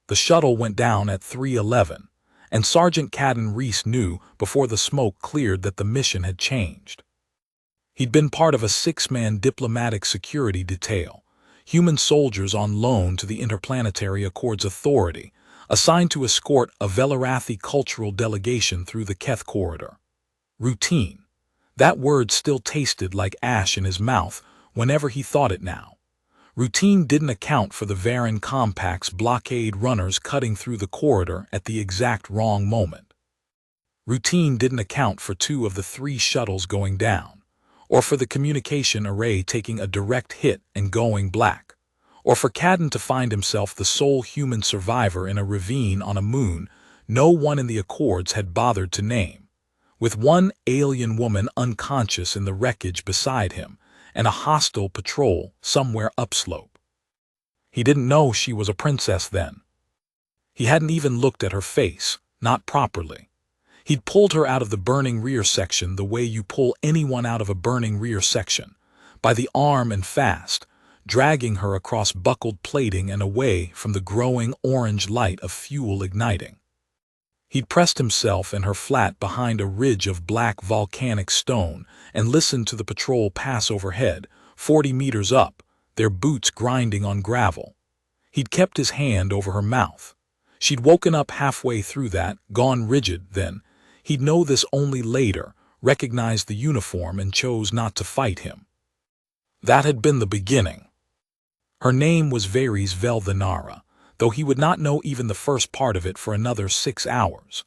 The shuttle went down at 3:11, and Sergeant Cadden Reese knew before the smoke cleared that the mission had changed. He'd been part of a 6-man diplomatic security detail, human soldiers on loan to the Interplanetary Accords Authority, assigned to escort a Vel'Arathi cultural delegation through the Keth corridor. Routine. That word still tasted like ash in his mouth whenever he thought it now. Routine didn't account for the Varan Compact's blockade runners cutting through the corridor at the exact wrong moment. Routine didn't account for 2 of the 3 shuttles going down, or for the communication array taking a direct hit and going black, or for Cadden to find himself the sole human survivor in a ravine on a moon no one in the Accords had bothered to name, with one alien woman unconscious in the wreckage beside him, and a hostile patrol somewhere upslope. He didn't know she was a princess then. He hadn't even looked at her face, not properly. He'd pulled her out of the burning rear section the way you pull anyone out of a burning rear section, by the arm and fast, dragging her across buckled plating and away from the growing orange light of fuel igniting. He'd pressed himself and her flat behind a ridge of black volcanic stone and listened to the patrol pass overhead, 40 meters up, their boots grinding on gravel. He'd kept his hand over her mouth. She'd woken up halfway through that, gone rigid then. He'd know this only later, recognized the uniform and chose not to fight him. That had been the beginning. Her name was Varys Vel'Arathi, though he would not know even the first part of it for another 6 hours.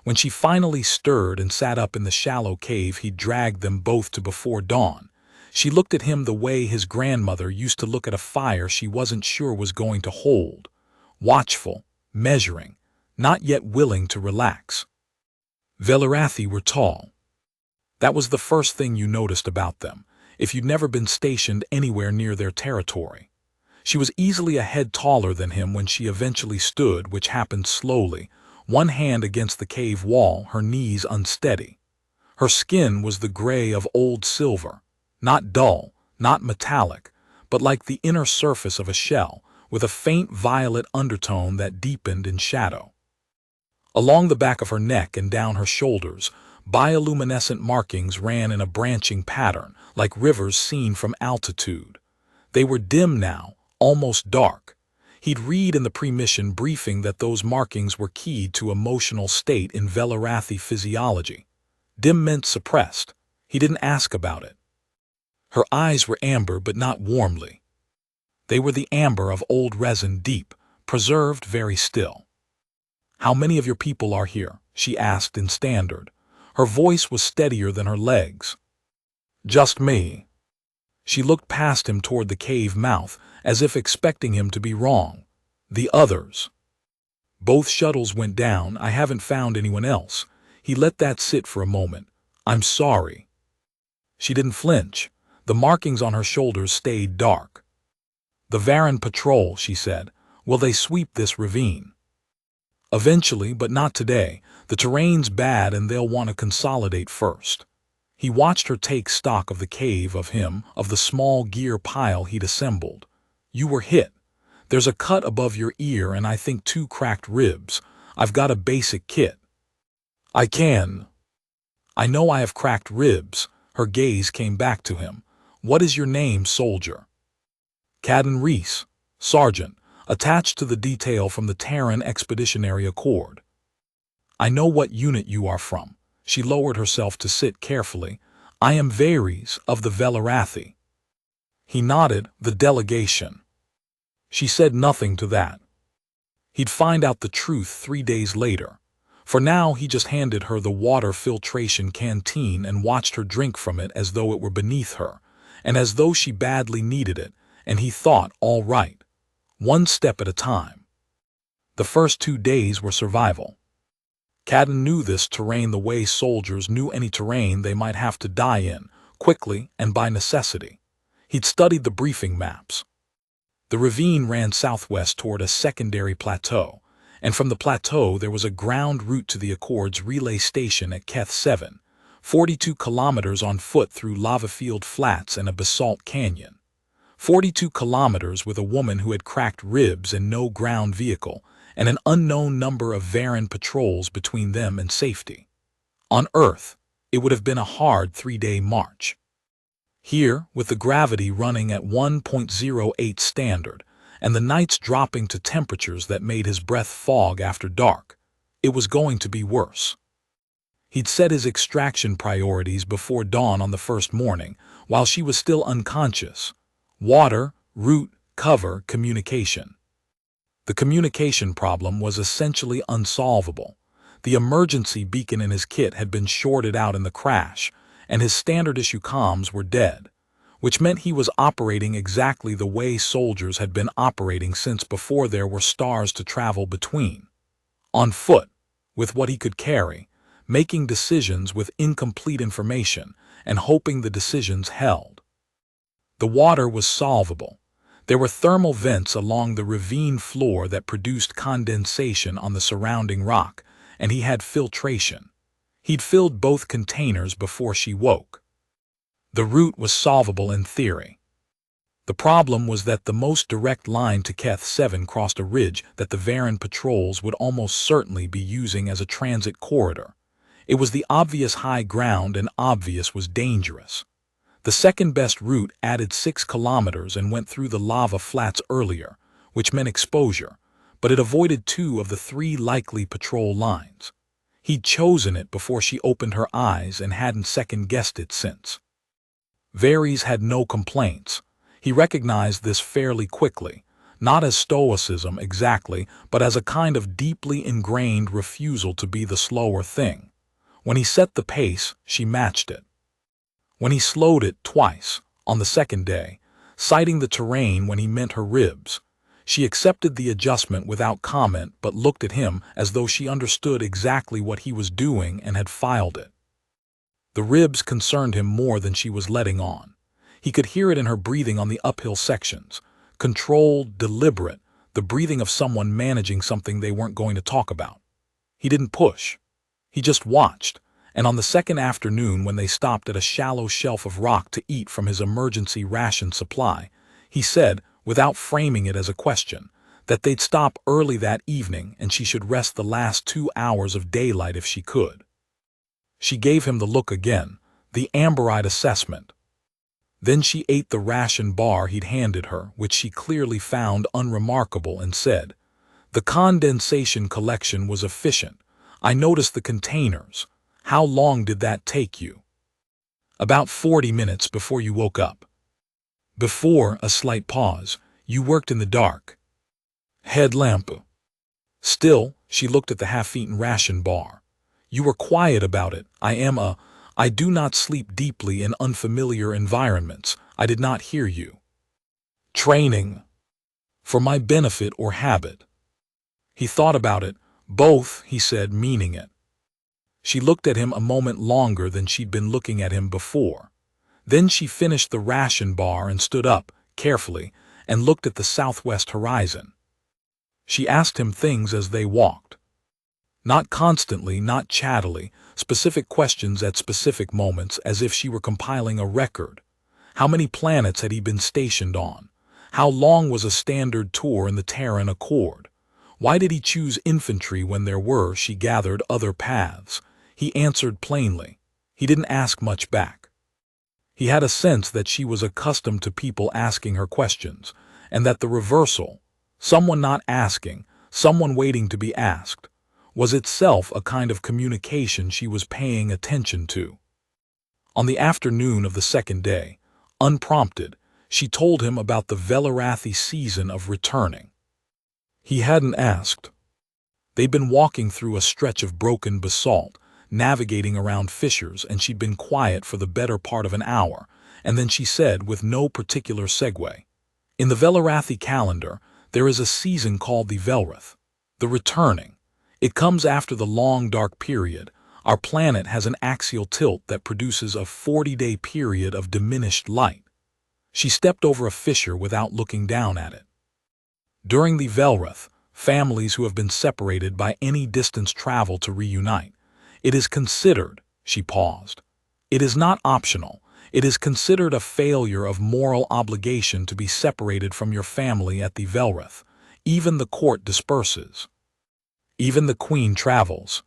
When she finally stirred and sat up in the shallow cave he'd dragged them both to before dawn, she looked at him the way his grandmother used to look at a fire she wasn't sure was going to hold, watchful, measuring, not yet willing to relax. Vel'Arathi were tall. That was the first thing you noticed about them, if you'd never been stationed anywhere near their territory. She was easily a head taller than him when she eventually stood, which happened slowly, one hand against the cave wall, her knees unsteady. Her skin was the gray of old silver, not dull, not metallic, but like the inner surface of a shell, with a faint violet undertone that deepened in shadow. Along the back of her neck and down her shoulders, bioluminescent markings ran in a branching pattern, like rivers seen from altitude. They were dim now, almost dark. He'd read in the pre-mission briefing that those markings were keyed to emotional state in Vel'Arathi physiology. Dim meant suppressed. He didn't ask about it. Her eyes were amber but not warmly. They were the amber of old resin, deep, preserved, very still. "How many of your people are here?" she asked in standard. Her voice was steadier than her legs. "Just me." She looked past him toward the cave mouth, as if expecting him to be wrong. "The others." "Both shuttles went down. I haven't found anyone else." He let that sit for a moment. "I'm sorry." She didn't flinch. The markings on her shoulders stayed dark. "The Varan patrol," she said. "Will they sweep this ravine?" "Eventually, but not today. The terrain's bad and they'll want to consolidate first." He watched her take stock of the cave, of him, of the small gear pile he'd assembled. "You were hit. There's a cut above your ear and I think 2 cracked ribs. I've got a basic kit." "I know I have cracked ribs." Her gaze came back to him. "What is your name, soldier?" "Cadden Reese, Sergeant, attached to the detail from the Terran Expeditionary Accord." "I know what unit you are from." She lowered herself to sit carefully. "I am Varys of the Vel'Arathi." He nodded. "The delegation." She said nothing to that. He'd find out the truth 3 days later. For now he just handed her the water filtration canteen and watched her drink from it as though it were beneath her, and as though she badly needed it, and he thought, all right. One step at a time. The first 2 days were survival. Cadden knew this terrain the way soldiers knew any terrain they might have to die in, quickly and by necessity. He'd studied the briefing maps. The ravine ran southwest toward a secondary plateau, and from the plateau there was a ground route to the Accord's relay station at Keth 7, 42 kilometers on foot through lava-filled flats and a basalt canyon. 42 kilometers with a woman who had cracked ribs and no ground vehicle, and an unknown number of Varan patrols between them and safety. On Earth, it would have been a hard 3-day march. Here, with the gravity running at 1.08 standard, and the nights dropping to temperatures that made his breath fog after dark, it was going to be worse. He'd set his extraction priorities before dawn on the first morning, while she was still unconscious. Water, route, cover, communication. The communication problem was essentially unsolvable. The emergency beacon in his kit had been shorted out in the crash, and his standard-issue comms were dead, which meant he was operating exactly the way soldiers had been operating since before there were stars to travel between. On foot, with what he could carry, making decisions with incomplete information, and hoping the decisions held. The water was solvable. There were thermal vents along the ravine floor that produced condensation on the surrounding rock, and he had filtration. He'd filled both containers before she woke. The route was solvable in theory. The problem was that the most direct line to Keth 7 crossed a ridge that the Varan patrols would almost certainly be using as a transit corridor. It was the obvious high ground, and obvious was dangerous. The second-best route added 6 kilometers and went through the lava flats earlier, which meant exposure, but it avoided 2 of the 3 likely patrol lines. He'd chosen it before she opened her eyes and hadn't second-guessed it since. Varys had no complaints. He recognized this fairly quickly, not as stoicism exactly, but as a kind of deeply ingrained refusal to be the slower thing. When he set the pace, she matched it. When he slowed it twice, on the second day, citing the terrain when he meant her ribs, she accepted the adjustment without comment but looked at him as though she understood exactly what he was doing and had filed it. The ribs concerned him more than she was letting on. He could hear it in her breathing on the uphill sections. Controlled, deliberate, the breathing of someone managing something they weren't going to talk about. He didn't push. He just watched, and on the second afternoon when they stopped at a shallow shelf of rock to eat from his emergency ration supply, he said, without framing it as a question, that they'd stop early that evening and she should rest the last 2 hours of daylight if she could. She gave him the look again, the amberite assessment. Then she ate the ration bar he'd handed her, which she clearly found unremarkable, and said, "The condensation collection was efficient. I noticed the containers. How long did that take you?" "About 40 minutes before you woke up." Before a slight pause, "You worked in the dark." "Headlamp." Still, she looked at the half-eaten ration bar. "You were quiet about it. I do not sleep deeply in unfamiliar environments. I did not hear you." "Training." "For my benefit or habit?" He thought about it. "Both," he said, meaning it. She looked at him a moment longer than she'd been looking at him before. Then she finished the ration bar and stood up, carefully, and looked at the southwest horizon. She asked him things as they walked. Not constantly, not chattily, specific questions at specific moments as if she were compiling a record. How many planets had he been stationed on? How long was a standard tour in the Terran Accord? Why did he choose infantry when there were, she gathered, other paths? He answered plainly. He didn't ask much back. He had a sense that she was accustomed to people asking her questions, and that the reversal, someone not asking, someone waiting to be asked, was itself a kind of communication she was paying attention to. On the afternoon of the second day, unprompted, she told him about the Vel'Arathi season of returning. He hadn't asked. They'd been walking through a stretch of broken basalt, navigating around fissures, and she'd been quiet for the better part of an hour, and then she said, with no particular segue, "In the Vel'Arathi calendar, there is a season called the Vel'Arath, the returning. It comes after the long dark period. Our planet has an axial tilt that produces a 40-day period of diminished light." She stepped over a fissure without looking down at it. During the Vel'Arath, families who have been separated by any distance travel to reunite. It is considered, she paused. It is not optional. It is considered a failure of moral obligation to be separated from your family at the Vel'Arath. Even the court disperses. Even the Queen travels.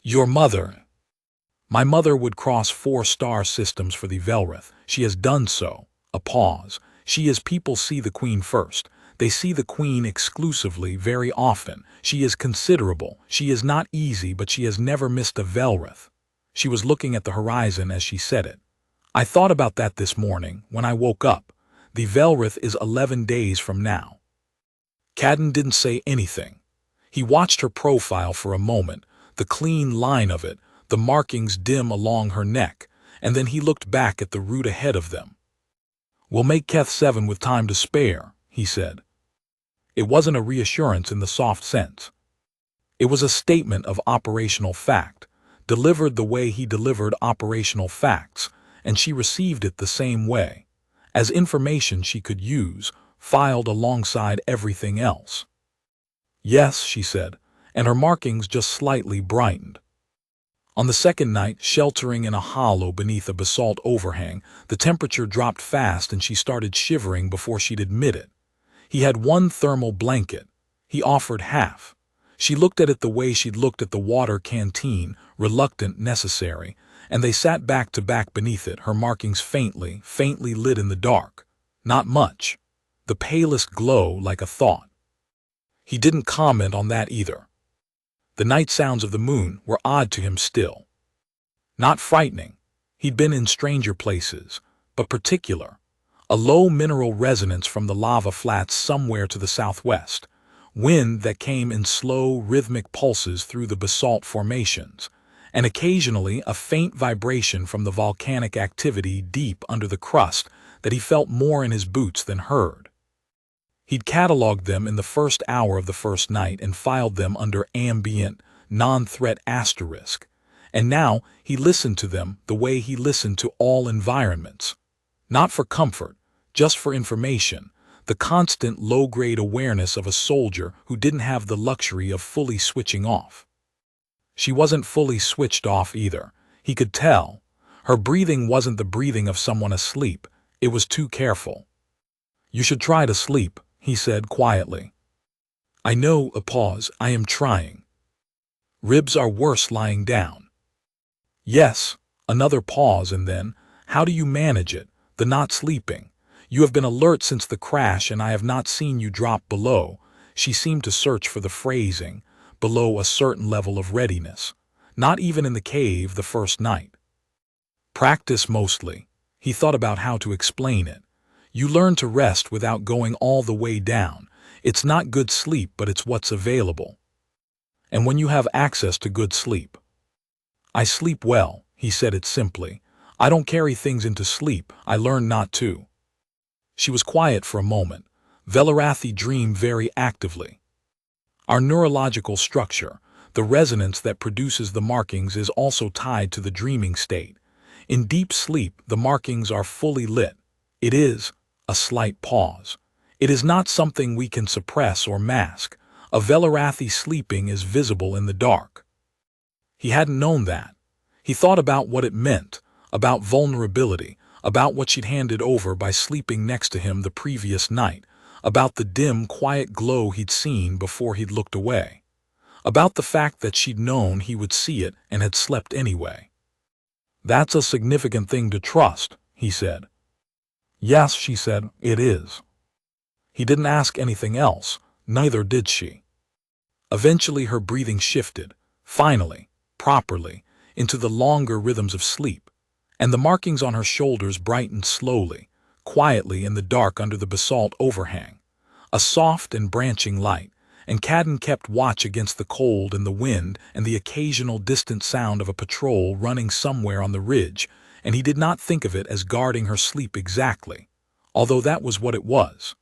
Your mother. My mother would cross 4-star systems for the Vel'Arathi. She has done so. A pause. She is people see the Queen first. They see the Queen exclusively very often. She is considerable. She is not easy, but she has never missed a Vel'Arathi. She was looking at the horizon as she said it. I thought about that this morning when I woke up. The Vel'Arathi is 11 days from now. Cadden didn't say anything. He watched her profile for a moment, the clean line of it, the markings dim along her neck, and then he looked back at the route ahead of them. We'll make Keth 7 with time to spare, he said. It wasn't a reassurance in the soft sense. It was a statement of operational fact, delivered the way he delivered operational facts, and she received it the same way, as information she could use, filed alongside everything else. Yes, she said, and her markings just slightly brightened. On the second night, sheltering in a hollow beneath a basalt overhang, the temperature dropped fast and she started shivering before she'd admit it. He had one thermal blanket. He offered half. She looked at it the way she'd looked at the water canteen, reluctant, necessary, and they sat back to back beneath it, her markings faintly lit in the dark. Not much. The palest glow like a thought. He didn't comment on that either. The night sounds of the moon were odd to him still. Not frightening. He'd been in stranger places, but particular. A low mineral resonance from the lava flats somewhere to the southwest. Wind that came in slow, rhythmic pulses through the basalt formations, and occasionally a faint vibration from the volcanic activity deep under the crust that he felt more in his boots than heard. He'd cataloged them in the first hour of the first night and filed them under ambient, non-threat asterisk, and now he listened to them the way he listened to all environments. Not for comfort, just for information, the constant low-grade awareness of a soldier who didn't have the luxury of fully switching off. She wasn't fully switched off either. He could tell. Her breathing wasn't the breathing of someone asleep. It was too careful. You should try to sleep, he said quietly. I know, a pause, I am trying. Ribs are worse lying down. Yes, another pause, and then, how do you manage it, the not sleeping? You have been alert since the crash and I have not seen you drop below. She seemed to search for the phrasing, below a certain level of readiness. Not even in the cave the first night. Practice mostly. He thought about how to explain it. You learn to rest without going all the way down. It's not good sleep, but it's what's available. And when you have access to good sleep. I sleep well, he said it simply. I don't carry things into sleep, I learned not to. She was quiet for a moment. Vel'Arathi dream very actively. Our neurological structure, the resonance that produces the markings, is also tied to the dreaming state. In deep sleep, the markings are fully lit. It is a slight pause. It is not something we can suppress or mask. A Vel'Arathi sleeping is visible in the dark. He hadn't known that. He thought about what it meant, about vulnerability, about what she'd handed over by sleeping next to him the previous night, about the dim, quiet glow he'd seen before he'd looked away, about the fact that she'd known he would see it and had slept anyway. That's a significant thing to trust, he said. Yes, she said, it is. He didn't ask anything else, neither did she. Eventually her breathing shifted, finally, properly, into the longer rhythms of sleep, and the markings on her shoulders brightened slowly, quietly in the dark under the basalt overhang. A soft and branching light, and Cadden kept watch against the cold and the wind and the occasional distant sound of a patrol running somewhere on the ridge, and he did not think of it as guarding her sleep exactly, although that was what it was.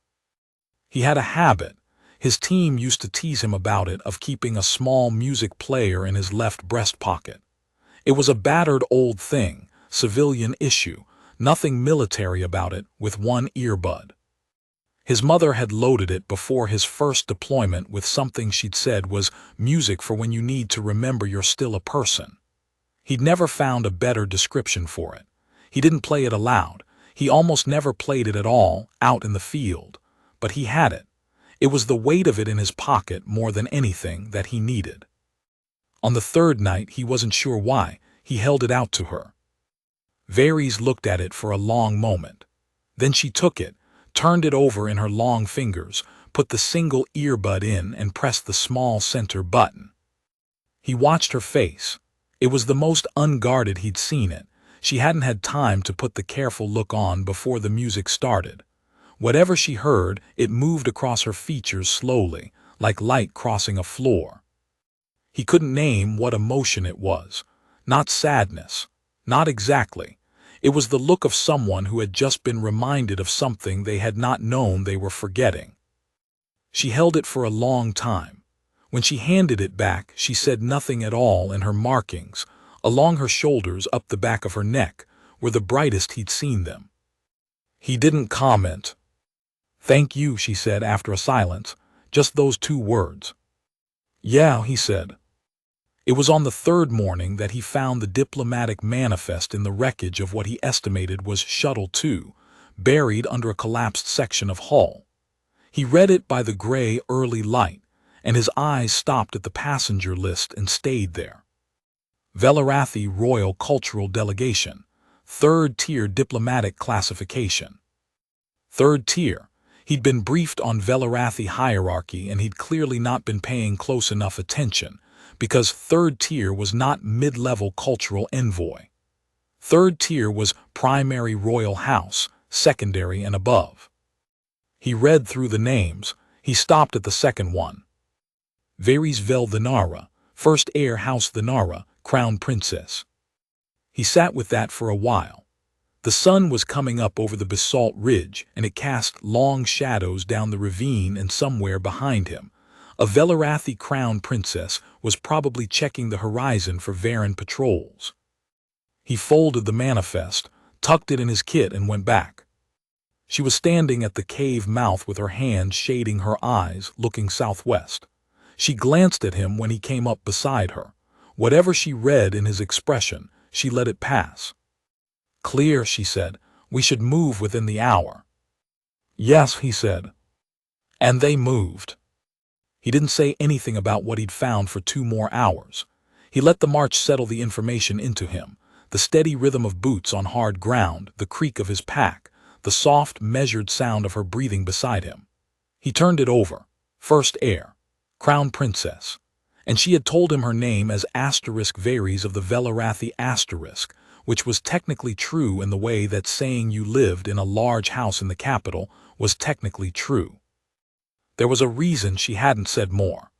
He had a habit, his team used to tease him about it, of keeping a small music player in his left breast pocket. It was a battered old thing, civilian issue, nothing military about it, with one earbud. His mother had loaded it before his first deployment with something she'd said was music for when you need to remember you're still a person. He'd never found a better description for it. He didn't play it aloud. He almost never played it at all, out in the field. But he had it. It was the weight of it in his pocket more than anything that he needed. On the third night, he wasn't sure why, he held it out to her. Varys looked at it for a long moment. Then she took it, turned it over in her long fingers, put the single earbud in and pressed the small center button. He watched her face. It was the most unguarded he'd seen it. She hadn't had time to put the careful look on before the music started. Whatever she heard, it moved across her features slowly, like light crossing a floor. He couldn't name what emotion it was. Not sadness. Not exactly. It was the look of someone who had just been reminded of something they had not known they were forgetting. She held it for a long time. When she handed it back, she said nothing at all, and her markings, along her shoulders up the back of her neck, were the brightest he'd seen them. He didn't comment. "Thank you," she said after a silence, just those 2 words. "Yeah," he said. It was on the third morning that he found the diplomatic manifest in the wreckage of what he estimated was Shuttle 2, buried under a collapsed section of hull. He read it by the gray early light, and his eyes stopped at the passenger list and stayed there. Vel'Arathi Royal Cultural Delegation, 3rd Tier Diplomatic Classification. 3rd Tier. He'd been briefed on Vel'Arathi hierarchy, and he'd clearly not been paying close enough attention, because 3rd Tier was not mid-level cultural envoy. 3rd Tier was primary royal house, secondary and above. He read through the names. He stopped at the second one. Varys Vel'Arathi, 1st Heir House Vel'Arathi, Crown Princess. He sat with that for a while. The sun was coming up over the basalt ridge, and it cast long shadows down the ravine, and somewhere behind him, a Vel'Arathi crown princess was probably checking the horizon for Varen patrols. He folded the manifest, tucked it in his kit, and went back. She was standing at the cave mouth with her hand shading her eyes, looking southwest. She glanced at him when he came up beside her. Whatever she read in his expression, she let it pass. "Clear," she said. "We should move within the hour." "Yes," he said. And they moved. He didn't say anything about what he'd found for 2 more hours. He let the march settle the information into him, the steady rhythm of boots on hard ground, the creak of his pack, the soft, measured sound of her breathing beside him. He turned it over. 1st Heir, Crown Princess. And she had told him her name as *Varys of the Vel'Arathi *, which was technically true in the way that saying you lived in a large house in the capital was technically true. There was a reason she hadn't said more.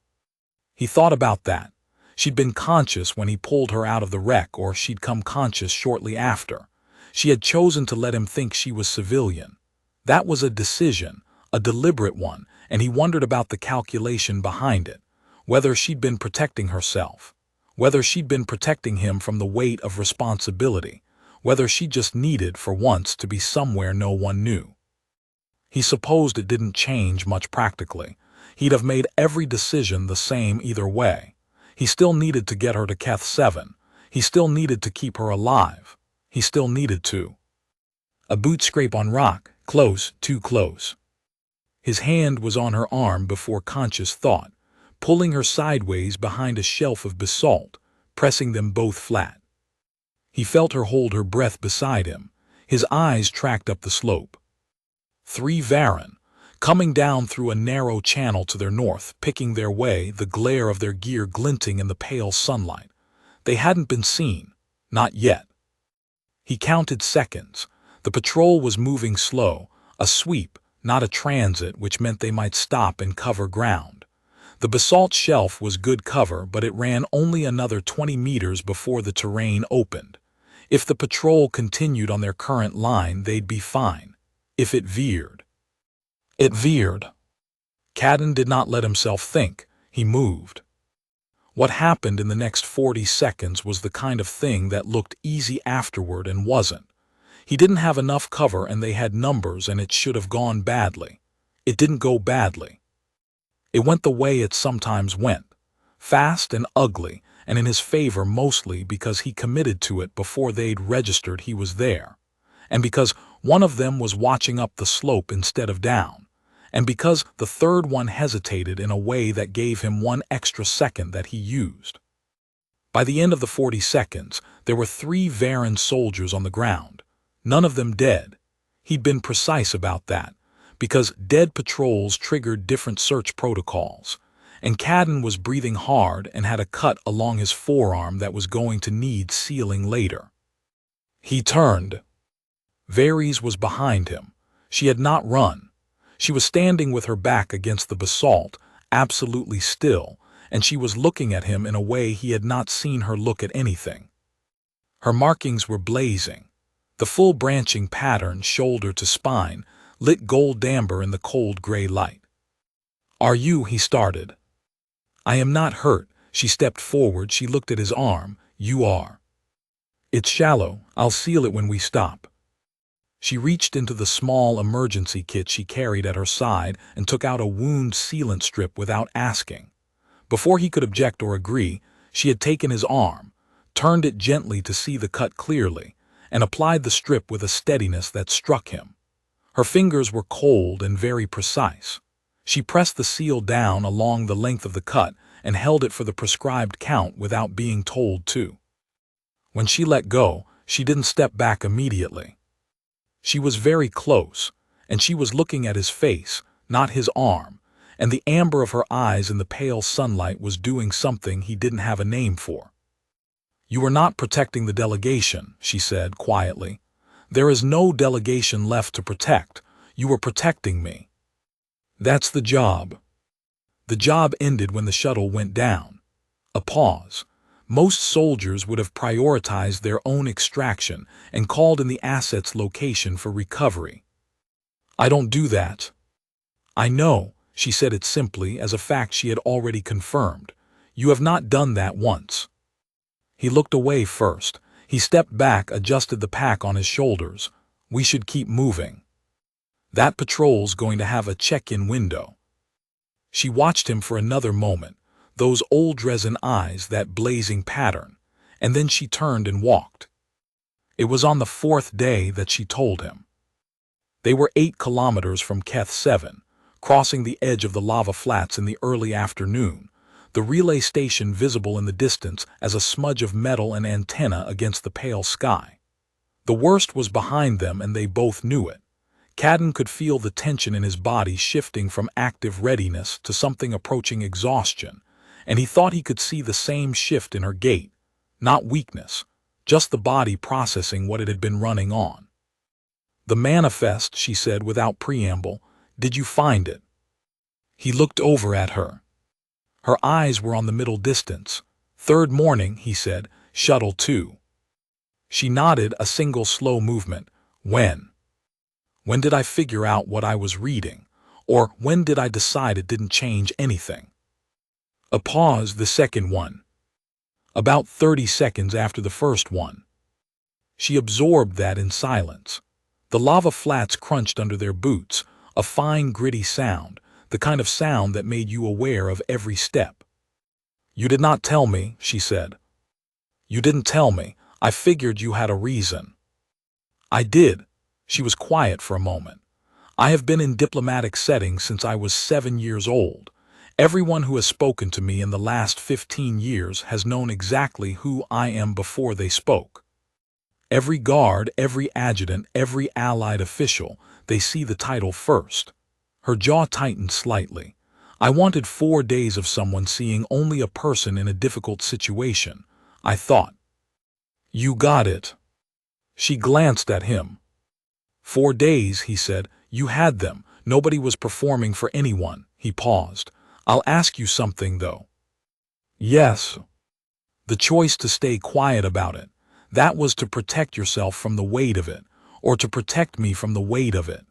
He thought about that. She'd been conscious when he pulled her out of the wreck, or she'd come conscious shortly after. She had chosen to let him think she was civilian. That was a decision, a deliberate one, and he wondered about the calculation behind it. Whether she'd been protecting herself. Whether she'd been protecting him from the weight of responsibility. Whether she just needed, for once, to be somewhere no one knew. He supposed it didn't change much practically. He'd have made every decision the same either way. He still needed to get her to Keth 7. He still needed to keep her alive. He still needed to. A boot scrape on rock, close, too close. His hand was on her arm before conscious thought, pulling her sideways behind a shelf of basalt, pressing them both flat. He felt her hold her breath beside him. His eyes tracked up the slope. 3 Varen, coming down through a narrow channel to their north, picking their way, the glare of their gear glinting in the pale sunlight. They hadn't been seen. Not yet. He counted seconds. The patrol was moving slow, a sweep, not a transit, which meant they might stop and cover ground. The basalt shelf was good cover, but it ran only another 20 meters before the terrain opened. If the patrol continued on their current line, they'd be fine. If it veered. It veered. Cadden did not let himself think. He moved. What happened in the next 40 seconds was the kind of thing that looked easy afterward and wasn't. He didn't have enough cover, and they had numbers, and it should have gone badly. It didn't go badly. It went the way it sometimes went. Fast and ugly, and in his favor mostly because he committed to it before they'd registered he was there. And because one of them was watching up the slope instead of down. and because the third one hesitated in a way that gave him 1 extra second that he used. By the end of the 40 seconds, there were 3 Varen soldiers on the ground, none of them dead. He'd been precise about that, because dead patrols triggered different search protocols, and Cadden was breathing hard and had a cut along his forearm that was going to need sealing later. He turned. Varys was behind him. She had not run. She was standing with her back against the basalt, absolutely still, and she was looking at him in a way he had not seen her look at anything. Her markings were blazing. The full branching pattern, shoulder to spine, lit gold amber in the cold gray light. "Are you?" he started. "I am not hurt." She stepped forward. She looked at his arm. "You are." "It's shallow. I'll seal it when we stop." She reached into the small emergency kit she carried at her side and took out a wound sealant strip without asking. Before he could object or agree, she had taken his arm, turned it gently to see the cut clearly, and applied the strip with a steadiness that struck him. Her fingers were cold and very precise. She pressed the seal down along the length of the cut and held it for the prescribed count without being told to. When she let go, she didn't step back immediately. She was very close, and she was looking at his face, not his arm, and the amber of her eyes in the pale sunlight was doing something he didn't have a name for. "You are not protecting the delegation," she said quietly. "There is no delegation left to protect. You are protecting me. That's the job." The job ended when the shuttle went down. A pause. Most soldiers would have prioritized their own extraction and called in the asset's location for recovery. "I don't do that." "I know," she said it simply as a fact she had already confirmed. "You have not done that once." He looked away first. He stepped back, adjusted the pack on his shoulders. "We should keep moving. That patrol's going to have a check-in window." She watched him for another moment, those old resin eyes, that blazing pattern, and then she turned and walked. It was on the 4th day that she told him. They were 8 kilometers from Keth 7, crossing the edge of the lava flats in the early afternoon, the relay station visible in the distance as a smudge of metal and antenna against the pale sky. The worst was behind them, and they both knew it. Cadden could feel the tension in his body shifting from active readiness to something approaching exhaustion, and he thought he could see the same shift in her gait. Not weakness, just the body processing what it had been running on. "The manifest," she said without preamble. "Did you find it?" He looked over at her. Her eyes were on the middle distance. "3rd morning," he said. "Shuttle 2. She nodded, a single slow movement. "When? When did I figure out what I was reading? Or when did I decide it didn't change anything?" A pause. "The 2nd one. About 30 seconds after the 1st one." She absorbed that in silence. The lava flats crunched under their boots, a fine gritty sound, the kind of sound that made you aware of every step. "You did not tell me," she said. "You didn't tell me. I figured you had a reason." "I did." She was quiet for a moment. "I have been in diplomatic settings since I was 7 years old. Everyone who has spoken to me in the last 15 years has known exactly who I am before they spoke. Every guard, every adjutant, every allied official, they see the title first." Her jaw tightened slightly. "I wanted 4 days of someone seeing only a person in a difficult situation, I thought." "You got it." She glanced at him. 4 days, he said. "You had them. Nobody was performing for anyone." He paused. "I'll ask you something, though." "Yes." "The choice to stay quiet about it, that was to protect yourself from the weight of it, or to protect me from the weight of it?"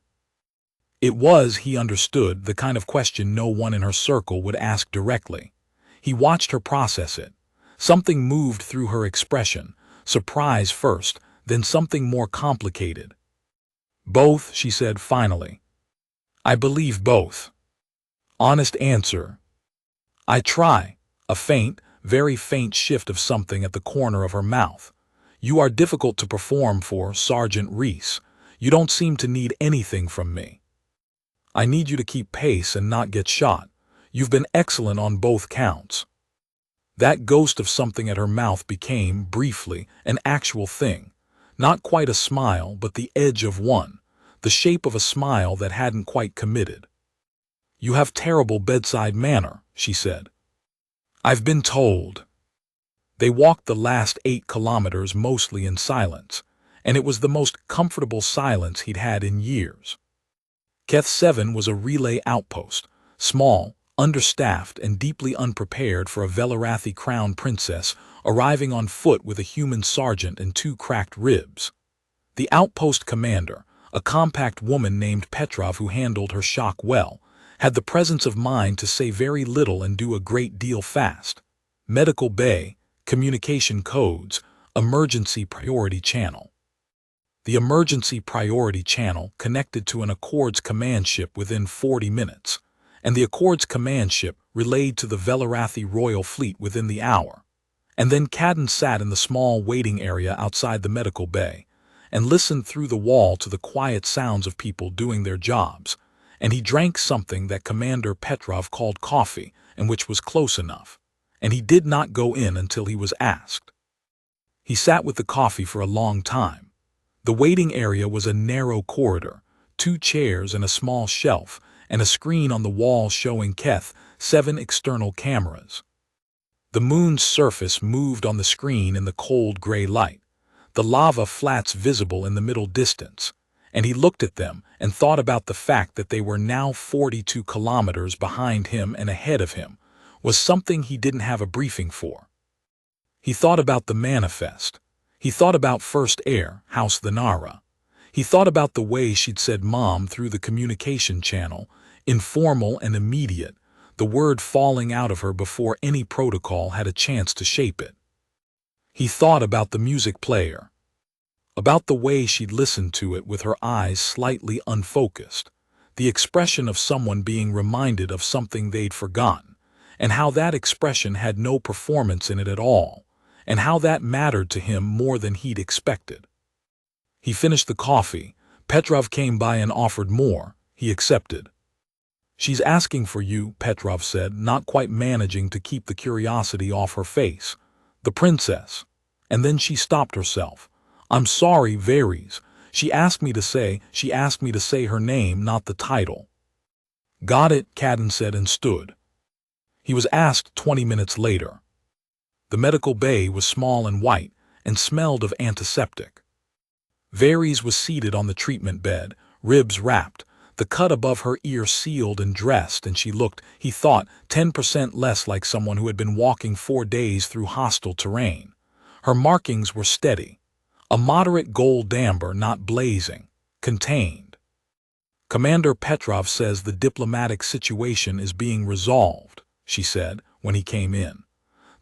It was, he understood, the kind of question no one in her circle would ask directly. He watched her process it. Something moved through her expression, surprise first, then something more complicated. "Both," she said finally. "I believe both." Honest answer. "I try." A faint, very faint shift of something at the corner of her mouth. "You are difficult to perform for, Sergeant Reese. You don't seem to need anything from me." I need you to keep pace and not get shot. You've been excellent on both counts." That ghost of something at her mouth became, briefly, an actual thing. Not quite a smile, but the edge of one. The shape of a smile that hadn't quite committed. "You have terrible bedside manner," she said. "I've been told." They walked the last 8 kilometers mostly in silence, and it was the most comfortable silence he'd had in years. Keth 7 was a relay outpost, small, understaffed, and deeply unprepared for a Vel'Arathi crown princess arriving on foot with a human sergeant and 2 cracked ribs. The outpost commander, a compact woman named Petrov who handled her shock well, had the presence of mind to say very little and do a great deal fast. Medical bay, communication codes, emergency priority channel. The emergency priority channel connected to an Accords command ship within 40 minutes, and the Accords command ship relayed to the Vel'Arathi Royal Fleet within the hour. And then Cadden sat in the small waiting area outside the medical bay, and listened through the wall to the quiet sounds of people doing their jobs, and he drank something that Commander Petrov called coffee, and which was close enough, and he did not go in until he was asked. He sat with the coffee for a long time. The waiting area was a narrow corridor, 2 chairs and a small shelf, and a screen on the wall showing Keth 7 external cameras. The moon's surface moved on the screen in the cold gray light, the lava flats visible in the middle distance, and he looked at them and thought about the fact that they were now 42 kilometers behind him and ahead of him, was something he didn't have a briefing for. He thought about the manifest. He thought about First Air, House Thanara. He thought about the way she'd said Mom through the communication channel, informal and immediate, the word falling out of her before any protocol had a chance to shape it. He thought about the music player, about the way she'd listened to it with her eyes slightly unfocused, the expression of someone being reminded of something they'd forgotten, and how that expression had no performance in it at all, and how that mattered to him more than he'd expected. He finished the coffee. Petrov came by and offered more. He accepted. "She's asking for you," Petrov said, not quite managing to keep the curiosity off her face. "The princess." And then she stopped herself. "I'm sorry, Varies. She asked me to say her name, not the title." "Got it," Cadden said and stood. He was asked 20 minutes later. The medical bay was small and white and smelled of antiseptic. Varies was seated on the treatment bed, ribs wrapped, the cut above her ear sealed and dressed, and she looked, he thought, 10% less like someone who had been walking 4 days through hostile terrain. Her markings were steady. A moderate gold amber, not blazing. Contained. "Commander Petrov says the diplomatic situation is being resolved," she said when he came in.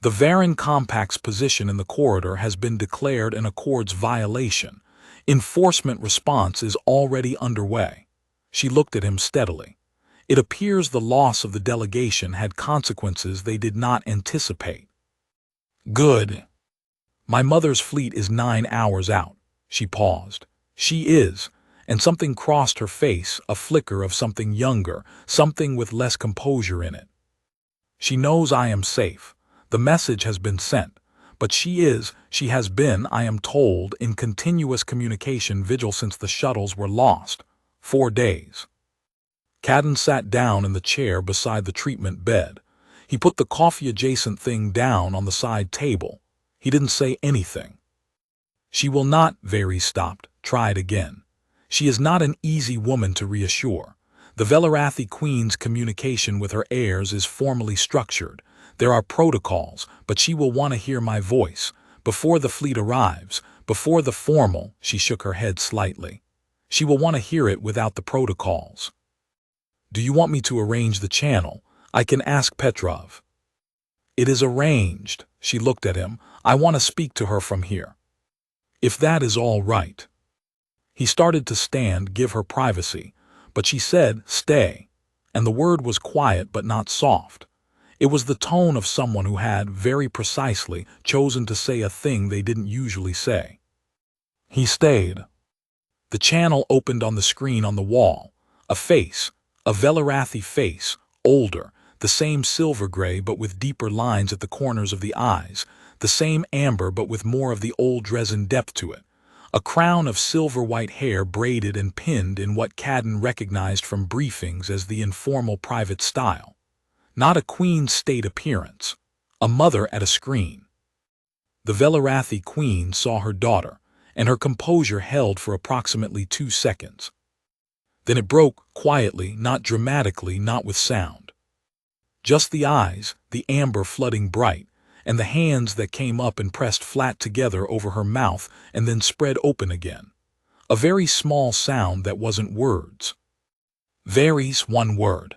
"The Varan Compact's position in the corridor has been declared an Accords violation. Enforcement response is already underway." She looked at him steadily. "It appears the loss of the delegation had consequences they did not anticipate." "Good. My mother's fleet is 9 hours out." She paused. "She is," and something crossed her face, a flicker of something younger, something with less composure in it. "She knows I am safe. The message has been sent. But she has been, I am told, in continuous communication vigil since the shuttles were lost. 4 days. Cadden sat down in the chair beside the treatment bed. He put the coffee-adjacent thing down on the side table. He didn't say anything. "She will not," Varies stopped, tried again. "She is not an easy woman to reassure. The Vel'Arathi Queen's communication with her heirs is formally structured. There are protocols, but she will want to hear my voice. Before the fleet arrives, before the formal," she shook her head slightly. "She will want to hear it without the protocols." "Do you want me to arrange the channel? I can ask Petrov." "It is arranged." She looked at him. "I want to speak to her from here." "If that is all right." He started to stand, give her privacy, but she said, "Stay." And the word was quiet but not soft. It was the tone of someone who had, very precisely, chosen to say a thing they didn't usually say. He stayed. The channel opened on the screen on the wall. A face, A Vel'Arathi face, older, the same silver gray but with deeper lines at the corners of the eyes, the same amber but with more of the old resin depth to it. A crown of silver-white hair braided and pinned in what Cadden recognized from briefings as the informal private style. Not a queen's state appearance. A mother at a screen. The Vel'Arathi queen saw her daughter, and her composure held for approximately 2 seconds. Then it broke, quietly, not dramatically, not with sound. Just the eyes, the amber flooding bright, and the hands that came up and pressed flat together over her mouth and then spread open again. A very small sound that wasn't words. Varies one word.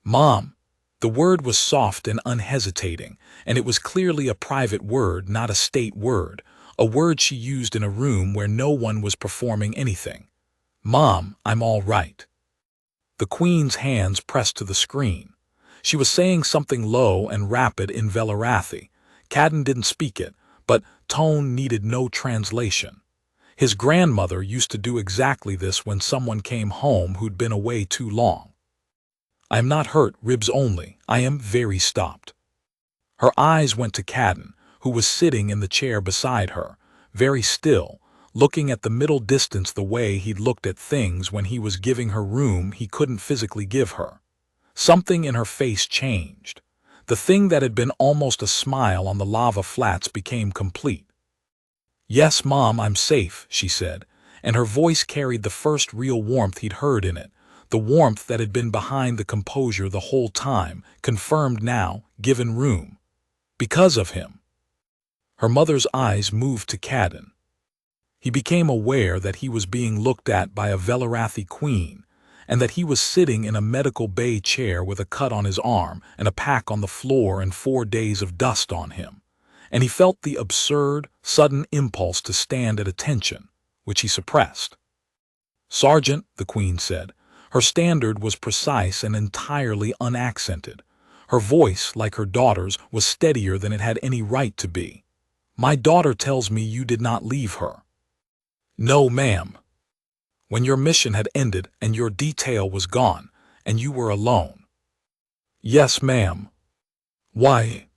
Mom. The word was soft and unhesitating, and it was clearly a private word, not a state word, a word she used in a room where no one was performing anything. Mom, I'm all right. The queen's hands pressed to the screen. She was saying something low and rapid in Vel'Arathi. Cadden didn't speak it, but tone needed no translation. His grandmother used to do exactly this when someone came home who'd been away too long. I am not hurt, ribs only. I am very stopped. Her eyes went to Cadden, who was sitting in the chair beside her, very still, looking at the middle distance the way he'd looked at things when he was giving her room he couldn't physically give her. Something in her face changed. The thing that had been almost a smile on the lava flats became complete. Yes, Mom, I'm safe, she said, and her voice carried the first real warmth he'd heard in it, the warmth that had been behind the composure the whole time, confirmed now, given room. Because of him. Her mother's eyes moved to Cadden. He became aware that he was being looked at by a Vel'Arathi queen, and that he was sitting in a medical bay chair with a cut on his arm and a pack on the floor and 4 days of dust on him. And he felt the absurd, sudden impulse to stand at attention, which he suppressed. Sergeant, the queen said. Her standard was precise and entirely unaccented. Her voice, like her daughter's, was steadier than it had any right to be. My daughter tells me you did not leave her. No, ma'am. When your mission had ended and your detail was gone, and you were alone. Yes, ma'am. Why?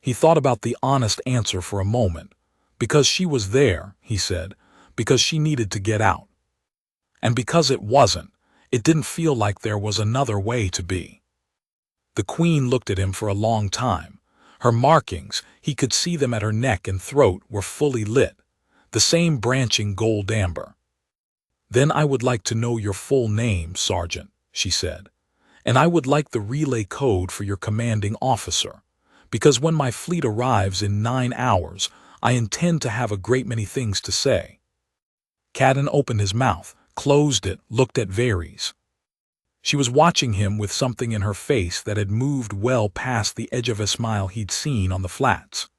He thought about the honest answer for a moment. Because she was there, he said, because she needed to get out. And because it wasn't, it didn't feel like there was another way to be. The queen looked at him for a long time. Her markings, he could see them at her neck and throat, were fully lit, the same branching gold amber. Then I would like to know your full name, Sergeant, she said, and I would like the relay code for your commanding officer, because when my fleet arrives in 9 hours, I intend to have a great many things to say. Cadden opened his mouth, closed it, looked at Varys. She was watching him with something in her face that had moved well past the edge of a smile he'd seen on the flats.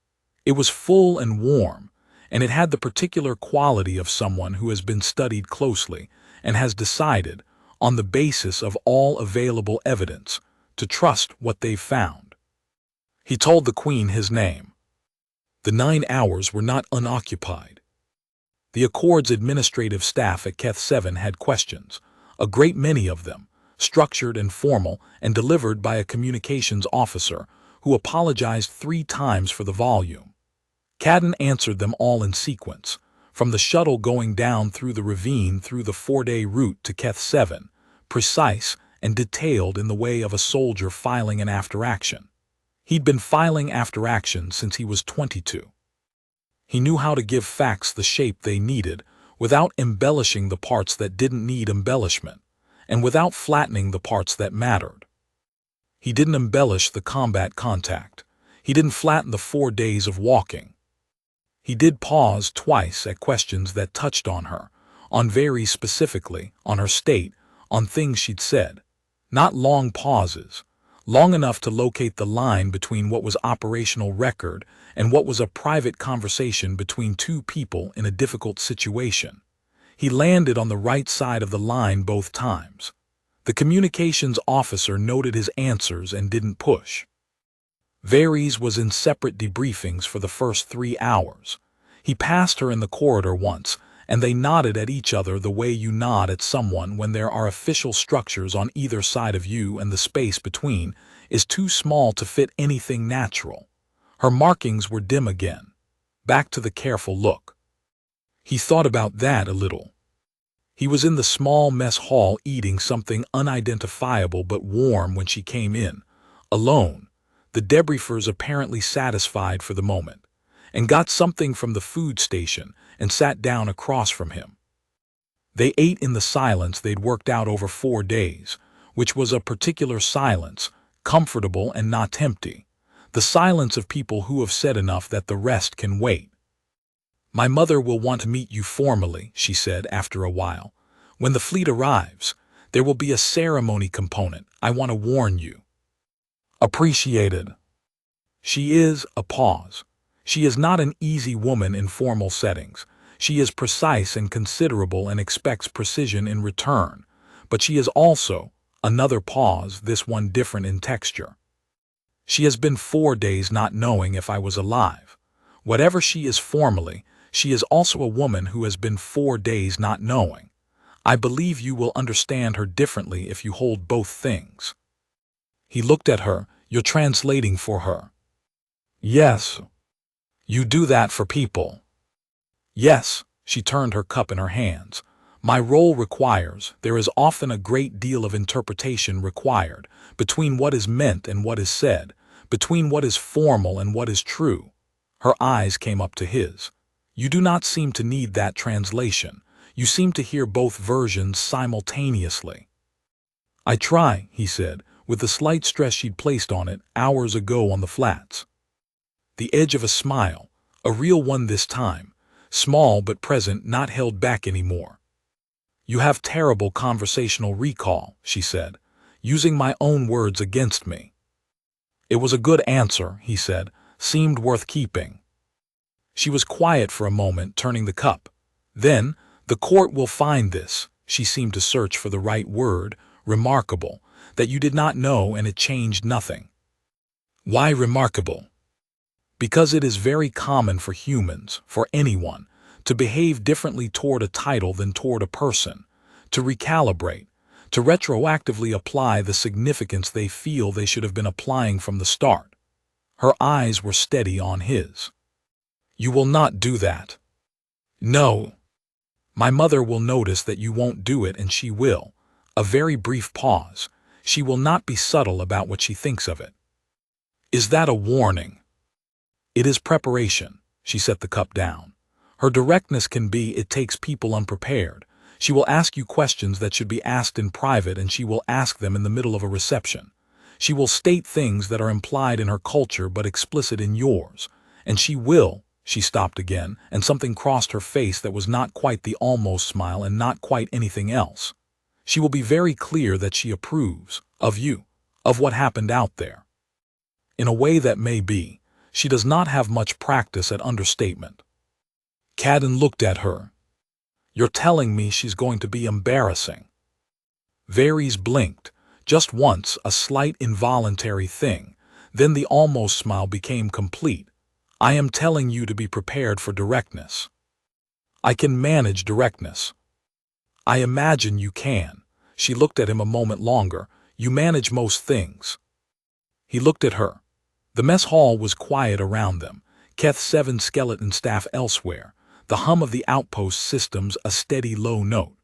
It was full and warm, and it had the particular quality of someone who has been studied closely and has decided, on the basis of all available evidence, to trust what they've found. He told the queen his name. The 9 hours were not unoccupied. The Accord's administrative staff at Keth 7 had questions, a great many of them, structured and formal and delivered by a communications officer who apologized 3 times for the volume. Cadden answered them all in sequence, from the shuttle going down through the ravine through the 4-day route to Keth 7, precise and detailed in the way of a soldier filing an after-action. He'd been filing after-action since he was 22. He knew how to give facts the shape they needed without embellishing the parts that didn't need embellishment, and without flattening the parts that mattered. He didn't embellish the combat contact. He didn't flatten the 4 days of walking. He did pause twice at questions that touched on her, on Varys specifically, on her state, on things she'd said. Not long pauses, long enough to locate the line between what was operational record and what was a private conversation between 2 people in a difficult situation. He landed on the right side of the line both times. The communications officer noted his answers and didn't push. Varys was in separate debriefings for the first 3 hours. He passed her in the corridor once, and they nodded at each other the way you nod at someone when there are official structures on either side of you and the space between is too small to fit anything natural. Her markings were dim again. Back to the careful look. He thought about that a little. He was in the small mess hall eating something unidentifiable but warm when she came in, alone, the debriefers apparently satisfied for the moment, and got something from the food station and sat down across from him. They ate in the silence they'd worked out over 4 days, which was a particular silence, comfortable and not empty, the silence of people who have said enough that the rest can wait. "My mother will want to meet you formally," she said after a while. "When the fleet arrives, there will be a ceremony component. I want to warn you." "Appreciated." She is a pause. She is not an easy woman in formal settings. She is precise and considerable and expects precision in return. But she is also, another pause, this one different in texture. She has been 4 days not knowing if I was alive. Whatever she is formally, she is also a woman who has been 4 days not knowing. I believe you will understand her differently if you hold both things. He looked at her. "You're translating for her." "Yes." "You do that for people." "Yes." She turned her cup in her hands. "My role requires, there is often a great deal of interpretation required, between what is meant and what is said, between what is formal and what is true." Her eyes came up to his. "You do not seem to need that translation. You seem to hear both versions simultaneously." "I try," he said, with the slight stress she'd placed on it hours ago on the flats. The edge of a smile, a real one this time, small but present, not held back anymore. "You have terrible conversational recall," she said, using my own words against me. "It was a good answer," he said, "seemed worth keeping." She was quiet for a moment, turning the cup. Then, "The court will find this," she seemed to search for the right word, "remarkable, that you did not know and it changed nothing." "Why remarkable?" "Because it is very common for humans, for anyone, to behave differently toward a title than toward a person, to recalibrate, to retroactively apply the significance they feel they should have been applying from the start." Her eyes were steady on his. "You will not do that." "No." "My mother will notice that you won't do it, and she will." A very brief pause. "She will not be subtle about what she thinks of it." "Is that a warning?" "It is preparation." She set the cup down. Her directness can be, it takes people unprepared. She will ask you questions that should be asked in private, and she will ask them in the middle of a reception. She will state things that are implied in her culture but explicit in yours. And she will. She stopped again, and something crossed her face that was not quite the almost smile and not quite anything else. She will be very clear that she approves of you, of what happened out there. In a way that may be, she does not have much practice at understatement. Cadden looked at her. "You're telling me she's going to be embarrassing?" Varys blinked, just once, a slight involuntary thing. Then the almost smile became complete. "I am telling you to be prepared for directness." "I can manage directness." "I imagine you can." She looked at him a moment longer. "You manage most things." He looked at her. The mess hall was quiet around them. Keth 7 skeleton staff elsewhere. The hum of the outpost systems a steady low note.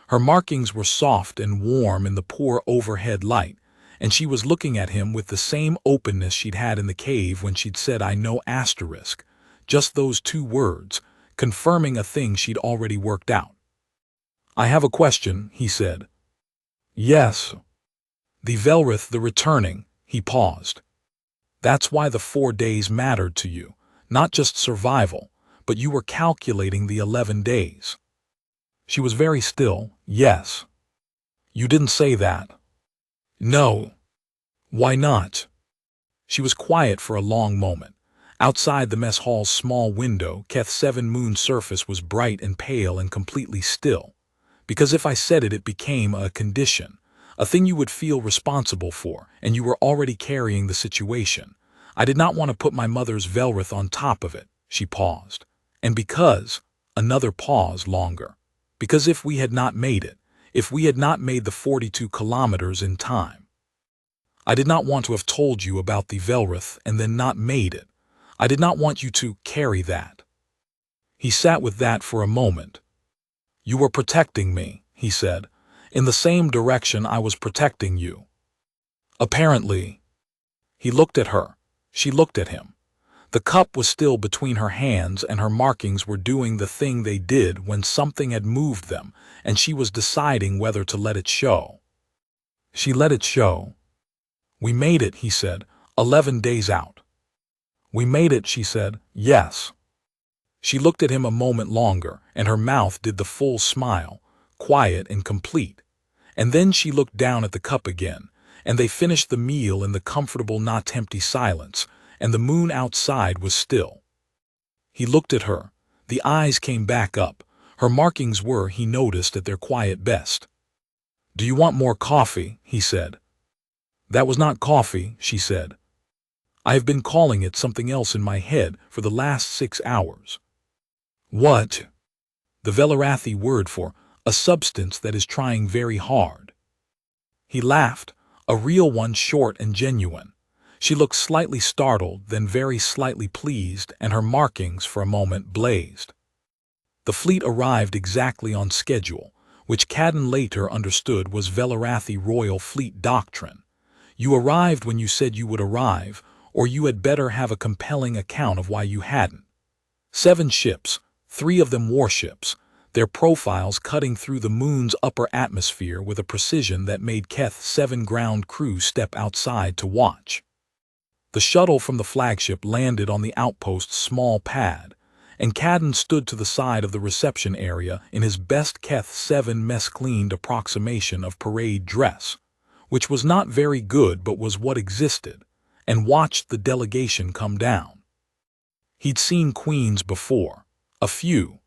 Her markings were soft and warm in the poor overhead light, and she was looking at him with the same openness she'd had in the cave when she'd said, "I know," just those 2 words, confirming a thing she'd already worked out. "I have a question," he said. "Yes." "The Vel'Arathi, the returning," he paused. "That's why the 4 days mattered to you, not just survival, but you were calculating the 11 days. She was very still. "Yes." "You didn't say that." "No." "Why not?" She was quiet for a long moment. Outside the mess hall's small window, Keth 7 moon's surface was bright and pale and completely still. "Because if I said it, it became a condition, a thing you would feel responsible for, and you were already carrying the situation. I did not want to put my mother's Vel'Arathi on top of it." She paused. "And because Another pause longer. Because if we had not made it, if we had not made the 42 kilometers in time. I did not want to have told you about the Vel'Arathi and then not made it. I did not want you to carry that. He sat with that for a moment. You were protecting me, he said, in the same direction I was protecting you. Apparently. He looked at her. She looked at him. The cup was still between her hands and her markings were doing the thing they did when something had moved them, and she was deciding whether to let it show. She let it show. We made it, he said, 11 days out. We made it, she said, yes. She looked at him a moment longer, and her mouth did the full smile, quiet and complete. And then she looked down at the cup again, and they finished the meal in the comfortable, not empty silence, and the moon outside was still. He looked at her. The eyes came back up. Her markings were, he noticed, at their quiet best. Do you want more coffee? He said. That was not coffee, she said. I have been calling it something else in my head for the last 6 hours. What? The Vel'Arathi word for a substance that is trying very hard. He laughed, a real one, short and genuine. She looked slightly startled, then very slightly pleased, and her markings for a moment blazed. The fleet arrived exactly on schedule, which Cadden later understood was Vel'Arathi royal fleet doctrine. You arrived when you said you would arrive, or you had better have a compelling account of why you hadn't. 7 ships, 3 of them warships, their profiles cutting through the moon's upper atmosphere with a precision that made Keth's 7 ground crew step outside to watch. The shuttle from the flagship landed on the outpost's small pad, and Cadden stood to the side of the reception area in his best Keth 7 mess-cleaned approximation of parade dress, which was not very good but was what existed, and watched the delegation come down. He'd seen queens before, a few.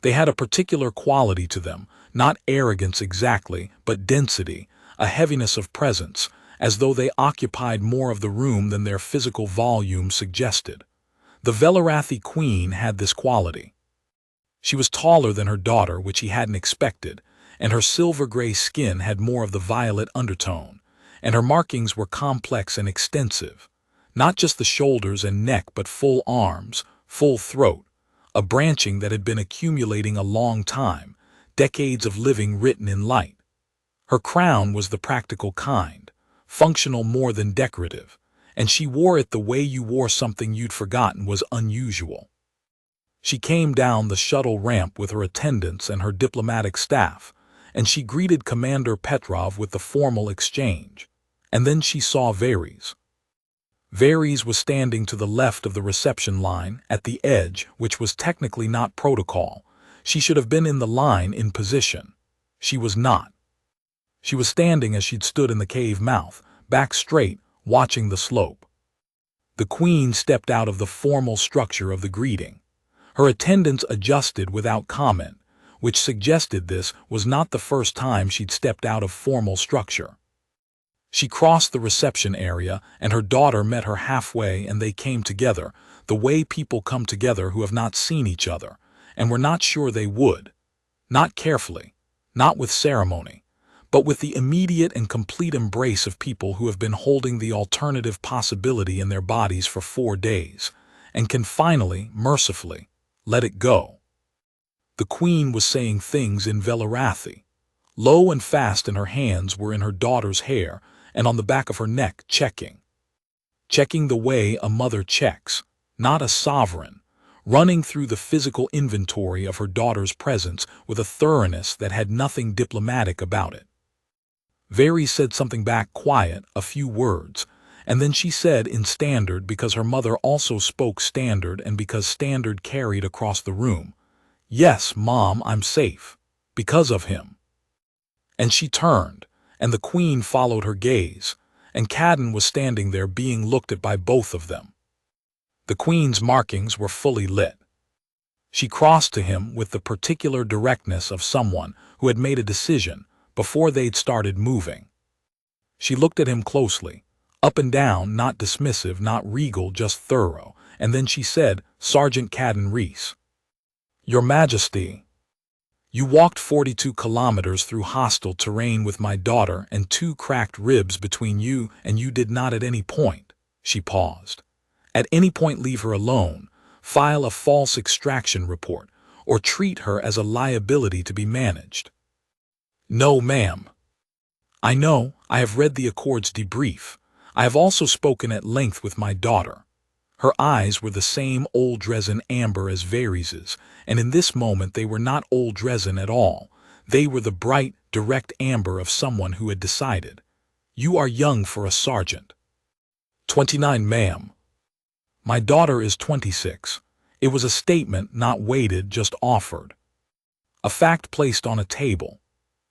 They had a particular quality to them, not arrogance exactly, but density, a heaviness of presence, as though they occupied more of the room than their physical volume suggested. The Vel'Arathi queen had this quality. She was taller than her daughter, which he hadn't expected, and her silver-gray skin had more of the violet undertone, and her markings were complex and extensive. Not just the shoulders and neck, but full arms, full throat, a branching that had been accumulating a long time, decades of living written in light. Her crown was the practical kind, functional more than decorative, and she wore it the way you wore something you'd forgotten was unusual. She came down the shuttle ramp with her attendants and her diplomatic staff, and she greeted Commander Petrov with the formal exchange. And then she saw Varys. Varys was standing to the left of the reception line, at the edge, which was technically not protocol. She should have been in the line in position. She was not. She was standing as she'd stood in the cave mouth, back straight, watching the slope. The queen stepped out of the formal structure of the greeting. Her attendants adjusted without comment, which suggested this was not the first time she'd stepped out of formal structure. She crossed the reception area, and her daughter met her halfway, and they came together, the way people come together who have not seen each other, and were not sure they would. Not carefully, not with ceremony, but with the immediate and complete embrace of people who have been holding the alternative possibility in their bodies for 4 days, and can finally, mercifully, let it go. The queen was saying things in Vel'Arathi. Low and fast, and her hands were in her daughter's hair and on the back of her neck, checking the way a mother checks, not a sovereign, running through the physical inventory of her daughter's presence with a thoroughness that had nothing diplomatic about it. Varys said something back, quiet, a few words, and then she said in Standard, because her mother also spoke Standard and because Standard carried across the room, "Yes, Mom, I'm safe. Because of him." And she turned, and the queen followed her gaze, and Cadden was standing there being looked at by both of them. The queen's markings were fully lit. She crossed to him with the particular directness of someone who had made a decision before they'd started moving. She looked at him closely, up and down, not dismissive, not regal, just thorough, and then she said, "Sergeant Cadden Reese." Your Majesty, you walked 42 kilometers through hostile terrain with my daughter and 2 cracked ribs between you, and you did not at any point, she paused, at any point leave her alone, file a false extraction report, or treat her as a liability to be managed. No, ma'am. I know, I have read the Accord's debrief. I have also spoken at length with my daughter. Her eyes were the same old resin amber as Varys's, and in this moment they were not old resin at all. They were the bright, direct amber of someone who had decided. You are young for a sergeant. 29, ma'am. My daughter is 26. It was a statement not weighted, just offered. A fact placed on a table.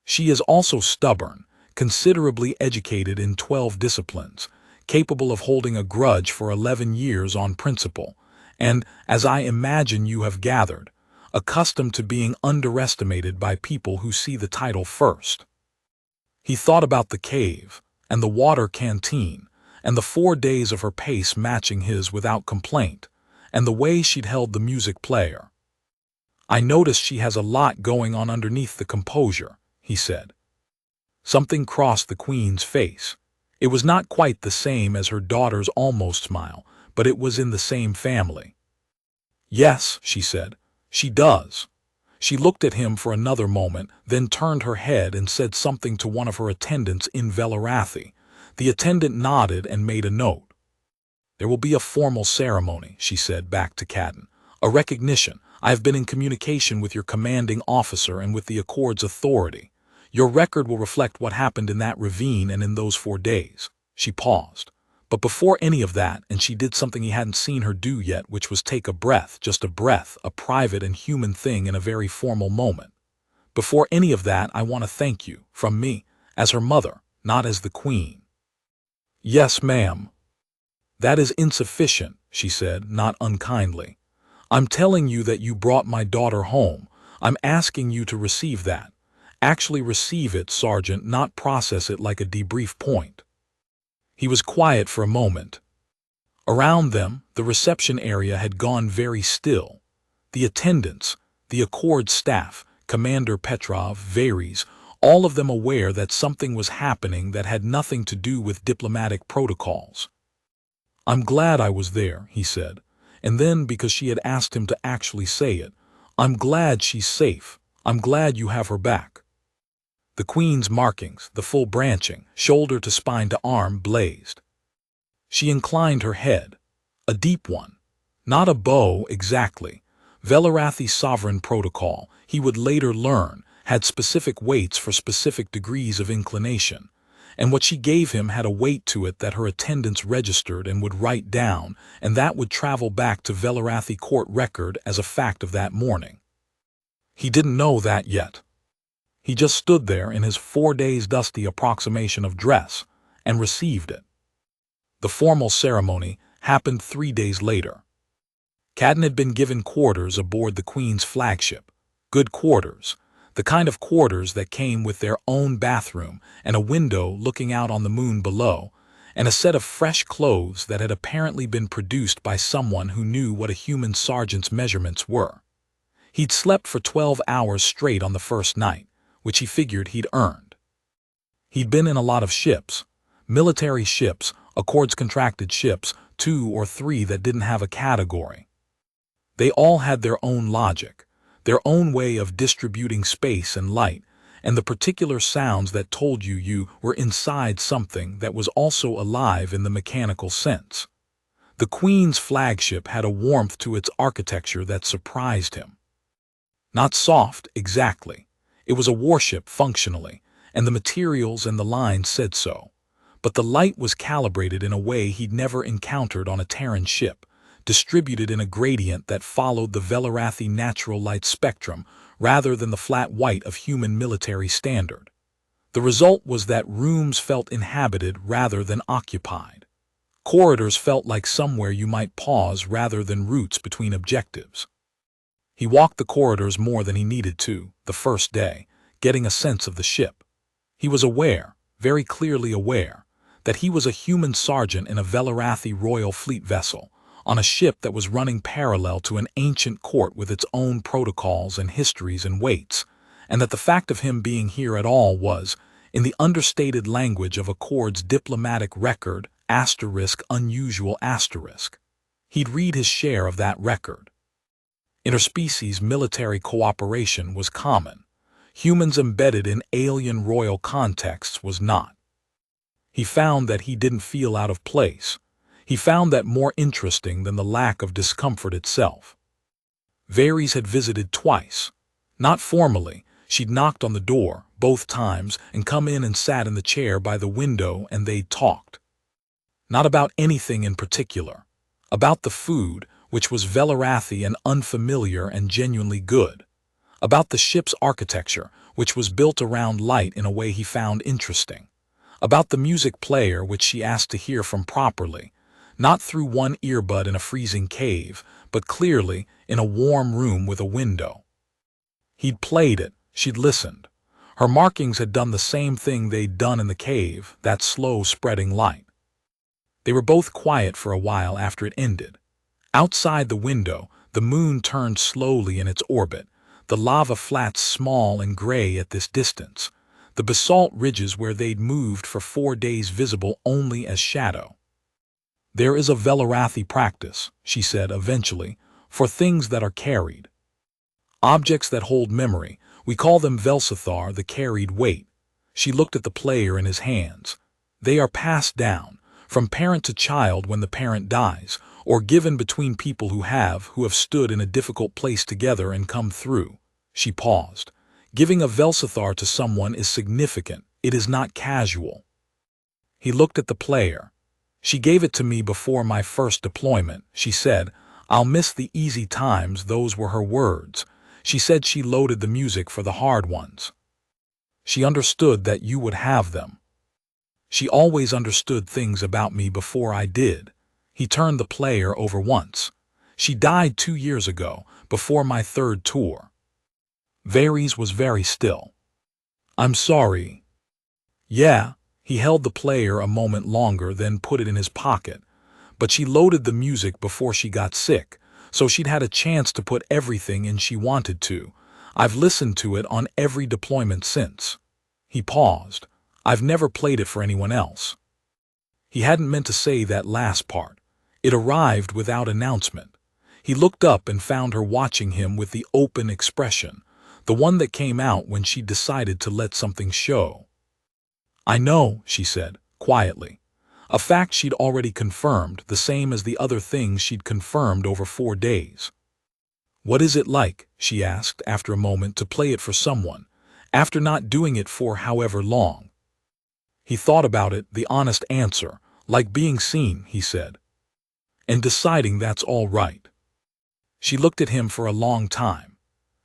She is also stubborn, considerably educated in 12 disciplines, capable of holding a grudge for 11 years on principle, and, as I imagine you have gathered, accustomed to being underestimated by people who see the title first. He thought about the cave, and the water canteen, and the 4 days of her pace matching his without complaint, and the way she'd held the music player. I noticed she has a lot going on underneath the composure, he said. Something crossed the Queen's face. It was not quite the same as her daughter's almost smile, but it was in the same family. Yes, she said, she does. She looked at him for another moment, then turned her head and said something to one of her attendants in Vel'Arathi. The attendant nodded and made a note. There will be a formal ceremony, she said back to Cadden. A recognition. I have been in communication with your commanding officer and with the Accord's authority. Your record will reflect what happened in that ravine and in those 4 days. She paused. But before any of that, and she did something he hadn't seen her do yet, which was take a breath, just a breath, a private and human thing in a very formal moment. Before any of that, I want to thank you, from me, as her mother, not as the Queen. Yes, ma'am. That is insufficient, she said, not unkindly. I'm telling you that you brought my daughter home. I'm asking you to receive that. Actually receive it, Sergeant, not process it like a debrief point. He was quiet for a moment. Around them, the reception area had gone very still. The attendants, the Accord staff, Commander Petrov, Varys, all of them aware that something was happening that had nothing to do with diplomatic protocols. I'm glad I was there, he said, and then because she had asked him to actually say it, I'm glad she's safe. I'm glad you have her back. The Queen's markings, the full branching, shoulder to spine to arm, blazed. She inclined her head, a deep one, not a bow exactly. Vel'Arathi's sovereign protocol, he would later learn, had specific weights for specific degrees of inclination, and what she gave him had a weight to it that her attendants registered and would write down, and that would travel back to Vel'Arathi court record as a fact of that morning. He didn't know that yet. He just stood there in his 4 days dusty approximation of dress and received it. The formal ceremony happened 3 days later. Cadden had been given quarters aboard the Queen's flagship, good quarters, the kind of quarters that came with their own bathroom and a window looking out on the moon below, and a set of fresh clothes that had apparently been produced by someone who knew what a human sergeant's measurements were. He'd slept for 12 hours straight on the first night, which he figured he'd earned. He'd been in a lot of ships, military ships, Accord's contracted ships, 2 or 3 that didn't have a category. They all had their own logic, their own way of distributing space and light, and the particular sounds that told you were inside something that was also alive in the mechanical sense. The Queen's flagship had a warmth to its architecture that surprised him. Not soft, exactly. It was a warship functionally, and the materials and the lines said so. But the light was calibrated in a way he'd never encountered on a Terran ship, distributed in a gradient that followed the Vel'Arathi natural light spectrum rather than the flat white of human military standard. The result was that rooms felt inhabited rather than occupied. Corridors felt like somewhere you might pause rather than routes between objectives. He walked the corridors more than he needed to, the first day, getting a sense of the ship. He was aware, very clearly aware, that he was a human sergeant in a Vel'Arathi Royal Fleet vessel, on a ship that was running parallel to an ancient court with its own protocols and histories and weights, and that the fact of him being here at all was, in the understated language of Accord's diplomatic record, unusual. He'd read his share of that record. Interspecies military cooperation was common. Humans embedded in alien royal contexts was not. He found that he didn't feel out of place. He found that more interesting than the lack of discomfort itself. Varys had visited twice. Not formally, she'd knocked on the door, both times, and come in and sat in the chair by the window and they'd talked. Not about anything in particular. About the food, which was Vel'Arathi and unfamiliar and genuinely good. About the ship's architecture, which was built around light in a way he found interesting. About the music player which she asked to hear from properly, not through one earbud in a freezing cave, but clearly in a warm room with a window. He'd played it, she'd listened. Her markings had done the same thing they'd done in the cave, that slow spreading light. They were both quiet for a while after it ended. Outside the window, the moon turned slowly in its orbit, the lava flats small and gray at this distance, the basalt ridges where they'd moved for 4 days visible only as shadow. There is a Vel'Arathi practice, she said eventually, for things that are carried. Objects that hold memory, we call them Vel'Arathi, the carried weight. She looked at the player in his hands. They are passed down, from parent to child when the parent dies, or given between people who have stood in a difficult place together and come through. She paused. Giving a Vel'Arathi to someone is significant, it is not casual. He looked at the player. She gave it to me before my first deployment, she said. I'll miss the easy times, those were her words. She said she loaded the music for the hard ones. She understood that you would have them. She always understood things about me before I did. He turned the player over once. She died 2 years ago, before my 3rd tour. Varys was very still. I'm sorry. Yeah, he held the player a moment longer, then put it in his pocket. But she loaded the music before she got sick, so she'd had a chance to put everything in she wanted to. I've listened to it on every deployment since. He paused. I've never played it for anyone else. He hadn't meant to say that last part. It arrived without announcement. He looked up and found her watching him with the open expression, the one that came out when she decided to let something show. I know, she said, quietly. A fact she'd already confirmed, the same as the other things she'd confirmed over 4 days. What is it like, she asked after a moment, to play it for someone, after not doing it for however long? He thought about it, the honest answer, like being seen, he said. And deciding that's all right. She looked at him for a long time.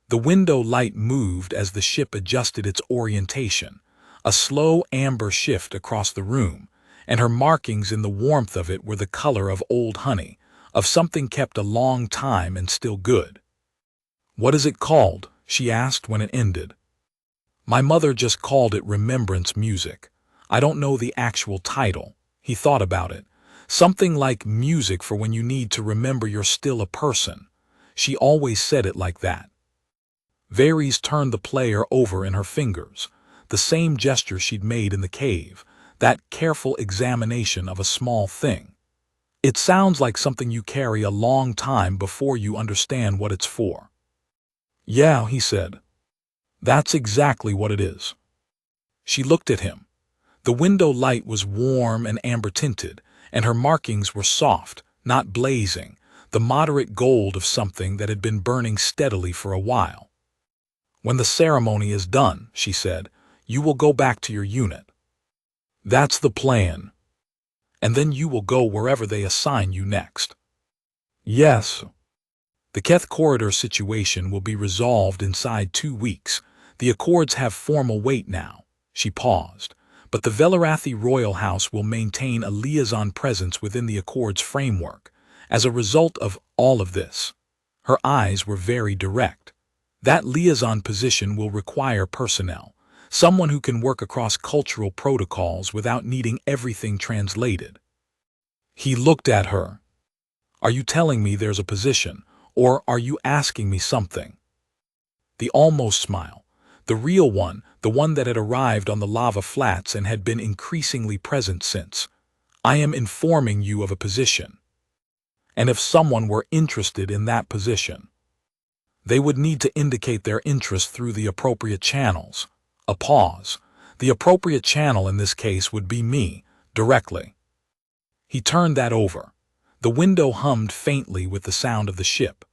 The window light moved as the ship adjusted its orientation, a slow amber shift across the room, and her markings in the warmth of it were the color of old honey, of something kept a long time and still good. What is it called? She asked when it ended. My mother just called it remembrance music. I don't know the actual title. He thought about it. Something like music for when you need to remember you're still a person. She always said it like that. Varys turned the player over in her fingers, the same gesture she'd made in the cave, that careful examination of a small thing. It sounds like something you carry a long time before you understand what it's for. Yeah, he said. That's exactly what it is. She looked at him. The window light was warm and amber-tinted, and her markings were soft, not blazing, the moderate gold of something that had been burning steadily for a while. When the ceremony is done, she said, you will go back to your unit. That's the plan. And then you will go wherever they assign you next. Yes. The Keth corridor situation will be resolved inside 2 weeks. The Accords have formal weight now. She paused. But the Vel'Arathi royal house will maintain a liaison presence within the Accords framework. As a result of all of this, her eyes were very direct. That liaison position will require personnel, someone who can work across cultural protocols without needing everything translated. He looked at her. Are you telling me there's a position, or are you asking me something? The almost smile, the real one, the one that had arrived on the lava flats and had been increasingly present since. I am informing you of a position. And if someone were interested in that position, they would need to indicate their interest through the appropriate channels. A pause. The appropriate channel in this case would be me, directly. He turned that over. The window hummed faintly with the sound of the ship.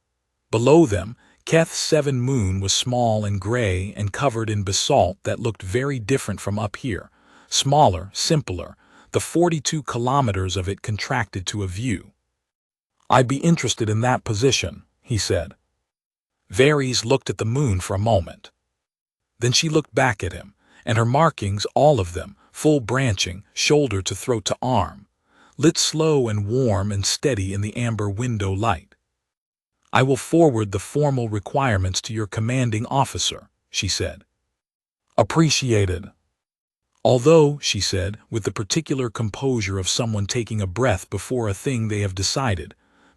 Below them, Keth's 7 moon was small and gray and covered in basalt that looked very different from up here. Smaller, simpler, the 42 kilometers of it contracted to a view. I'd be interested in that position, he said. Varys looked at the moon for a moment. Then she looked back at him, and her markings, all of them, full branching, shoulder to throat to arm, lit slow and warm and steady in the amber window light. I will forward the formal requirements to your commanding officer, she said. Appreciated. Although, she said, with the particular composure of someone taking a breath before a thing they have decided,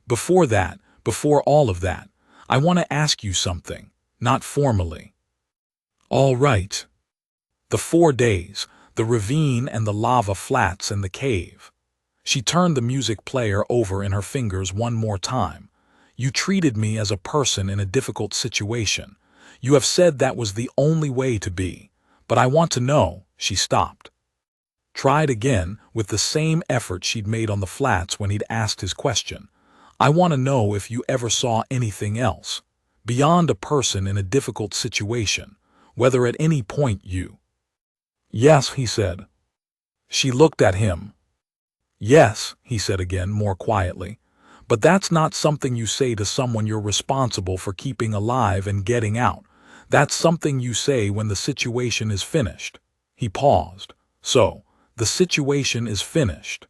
before that, before all of that, I want to ask you something, not formally. All right. The 4 days, the ravine and the lava flats and the cave. She turned the music player over in her fingers one more time. You treated me as a person in a difficult situation. You have said that was the only way to be. But I want to know, she stopped. Tried again, with the same effort she'd made on the flats when he'd asked his question. I want to know if you ever saw anything else, beyond a person in a difficult situation, whether at any point you... Yes, he said. She looked at him. Yes, he said again, more quietly. But that's not something you say to someone you're responsible for keeping alive and getting out. That's something you say when the situation is finished. He paused. So, the situation is finished.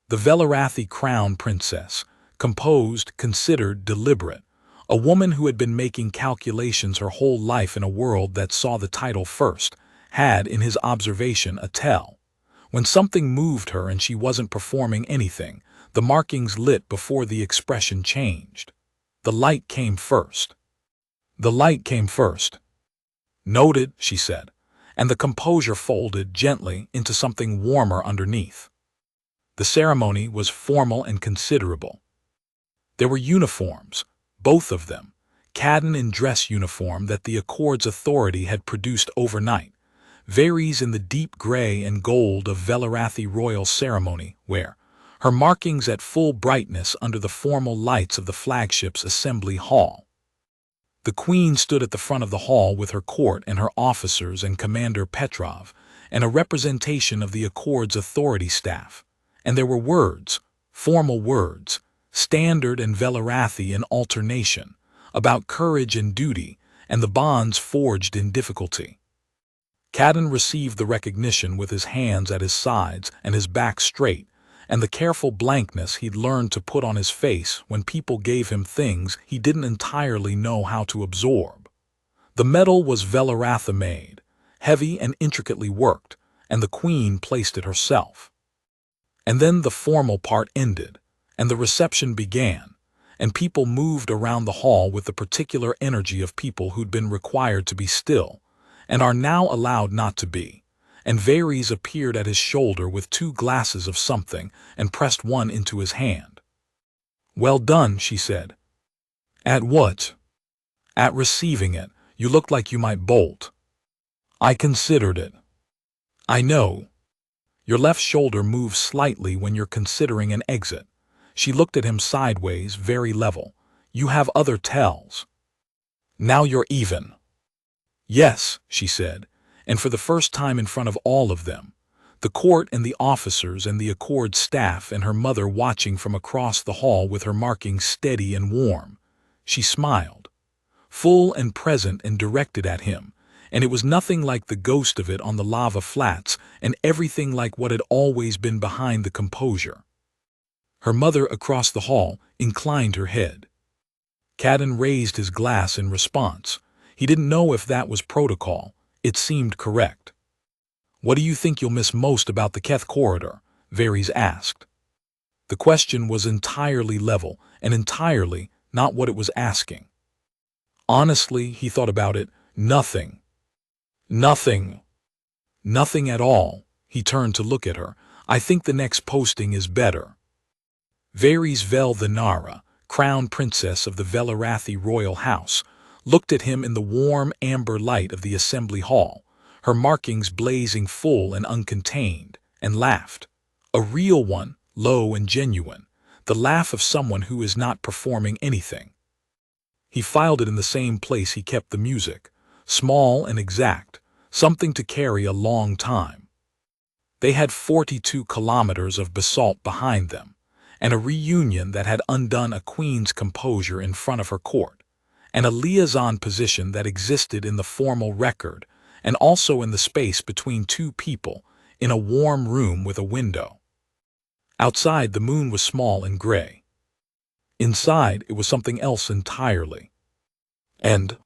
The Vel'Arathi crown princess, composed, considered, deliberate, a woman who had been making calculations her whole life in a world that saw the title first, had, in his observation, a tell. When something moved her and she wasn't performing anything, the markings lit before the expression changed. The light came first. The light came first. Noted, she said, and the composure folded gently into something warmer underneath. The ceremony was formal and considerable. There were uniforms, both of them, Cadden in dress uniform that the Accord's authority had produced overnight, Varys in the deep gray and gold of Vel'Arathi royal ceremony wear, her markings at full brightness under the formal lights of the flagship's assembly hall. The queen stood at the front of the hall with her court and her officers and Commander Petrov, and a representation of the Accord's authority staff. And there were words, formal words, standard and Vel'Arathi in alternation, about courage and duty, and the bonds forged in difficulty. Cadden received the recognition with his hands at his sides and his back straight, and the careful blankness he'd learned to put on his face when people gave him things he didn't entirely know how to absorb. The medal was Vel'Arathi made, heavy and intricately worked, and the queen placed it herself. And then the formal part ended, and the reception began, and people moved around the hall with the particular energy of people who'd been required to be still, and are now allowed not to be. And Varys appeared at his shoulder with 2 glasses of something and pressed one into his hand. Well done, she said. At what? At receiving it. You looked like you might bolt. I considered it. I know. Your left shoulder moves slightly when you're considering an exit. She looked at him sideways, very level. You have other tells. Now you're even. Yes, she said, and for the first time in front of all of them, the court and the officers and the Accord staff and her mother watching from across the hall with her markings steady and warm. She smiled, full and present and directed at him, and it was nothing like the ghost of it on the lava flats and everything like what had always been behind the composure. Her mother across the hall inclined her head. Cadden raised his glass in response. He didn't know if that was protocol. It seemed correct. What do you think you'll miss most about the Keth corridor? Varys asked. The question was entirely level and entirely not what it was asking. Honestly, he thought about it, nothing. Nothing. Nothing at all. He turned to look at her. I think the next posting is better. Varys Vel'Arathi, crown princess of the Vel'Arathi royal house, looked at him in the warm amber light of the assembly hall, her markings blazing full and uncontained, and laughed. A real one, low and genuine, the laugh of someone who is not performing anything. He filed it in the same place he kept the music, small and exact, something to carry a long time. They had 42 kilometers of basalt behind them, and a reunion that had undone a queen's composure in front of her court, and a liaison position that existed in the formal record and also in the space between two people in a warm room with a window. Outside, the moon was small and gray. Inside, it was something else entirely. And